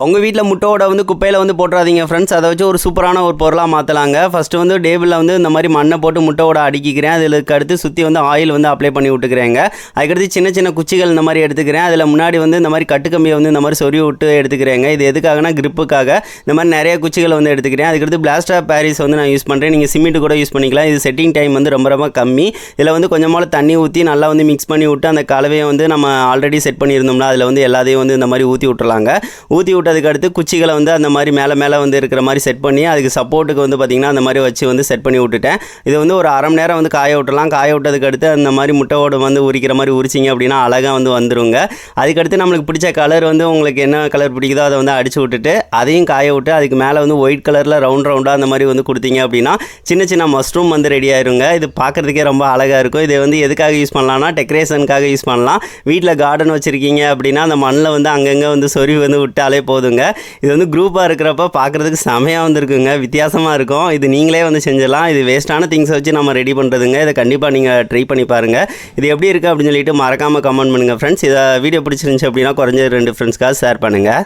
உங்கள் வீட்டில் முட்டையோட வந்து குப்பையில் வந்து போட்டுறாதீங்க ஃப்ரெண்ட்ஸ். அதை வச்சு ஒரு சூப்பரான ஒரு பொருளாக மாற்றலாங்க. ஃபஸ்ட்டு வந்து டேபிளில் வந்து இந்த மாதிரி மண்ணை போட்டு முட்டையோட அடுக்கிக்கிறேன். அதில் அடுத்து சுற்றி வந்து ஆயில் வந்து அப்ளை பண்ணி விட்டுக்கிறேங்க. அதுக்கடுத்து சின்ன சின்ன குச்சிகள் இந்த மாதிரி எடுத்துக்கிறேன். அதில் முன்னாடி வந்து இந்த மாதிரி கட்டுக்கம்பியை வந்து இந்த மாதிரி சொருவி விட்டு எடுத்துக்கிறேங்க. இது எதுக்காகனா கிரிப்புக்காக இந்த மாதிரி நிறைய குச்சிகள் வந்து எடுத்துக்கிறேன். அதுக்கடுத்து பிளாஸ்டர் ஆஃப் பாரிஸ் வந்து நான் யூஸ் பண்ணுறேன். நீங்கள் சிமெண்ட் கூட யூஸ் பண்ணிக்கலாம். இது செட்டிங் டைம் வந்து ரொம்ப ரொம்ப கம்மி. இதில் வந்து கொஞ்சமாக தண்ணி ஊற்றி நல்லா வந்து மிக்ஸ் பண்ணி விட்டு அந்த கலவையை வந்து நம்ம ஆல்ரெடி செட் பண்ணியிருந்தோம்னா அதில் வந்து எல்லாத்தையும் வந்து இந்த மாதிரி ஊற்றி விட்டுலாங்க. ஊற்றி விட்டதுக்கு அடுத்து குச்சிகளை வந்து அந்த மாதிரி மேலே வந்து இருக்கிற மாதிரி செட் பண்ணி அதுக்கு சப்போர்ட்டுக்கு வந்து பார்த்திங்கன்னா அந்த மாதிரி வச்சு வந்து செட் பண்ணி விட்டுட்டேன். இது வந்து ஒரு அரை மணி நேரம் வந்து காய விட்டுலாம். காய விட்டதுக்கு அடுத்து அந்த மாதிரி முட்டையோடு வந்து உரிக்கிற மாதிரி உரிச்சிங்க அப்படின்னா அழகாக வந்து வந்துருங்க. அதுக்கடுத்து நம்மளுக்கு பிடிச்ச கலர் வந்து உங்களுக்கு என்ன கலர் பிடிக்குதோ அதை வந்து அடிச்சு விட்டுட்டு அதையும் காய விட்டு அதுக்கு மேலே வந்து ஒயிட் கலரில் ரவுண்டாக அந்த மாதிரி வந்து கொடுத்தீங்க அப்படின்னா சின்ன சின்ன மஷ்ரூம் வந்து ரெடி ஆயிருங்க. இது பார்க்குறதுக்கே ரொம்ப அழகாக இருக்கும். இதை வந்து எதுக்காக யூஸ் பண்ணலாம்னா டெக்கரேஷனுக்காக யூஸ் பண்ணலாம். வீட்டில் கார்டன் வச்சுருக்கீங்க அப்படின்னா அந்த மண்ணில் வந்து அங்கங்கே வந்து சொருவி வந்து விட்டாலே போதுங்க. இது வந்து குரூப்பாக இருக்கிறப்ப பார்க்குறதுக்கு செமையாக வந்துருக்குங்க. வித்தியாசமாக இருக்கும். இது நீங்களே வந்து செஞ்சிடலாம். இது வேஸ்ட்டான திங்ஸை வச்சு நம்ம ரெடி பண்ணுறதுங்க. இதை கண்டிப்பாக நீங்கள் ட்ரை பண்ணி பாருங்கள். இது எப்படி இருக்குது அப்படின்னு சொல்லிட்டு மறக்காமல் கமெண்ட் பண்ணுங்கள் ஃப்ரெண்ட்ஸ். இதை வீடியோ பிடிச்சிருந்துச்சி அப்படின்னா குறைஞ்ச 2 ஃப்ரெண்ட்ஸ்க்காக ஷேர் பண்ணுங்கள்.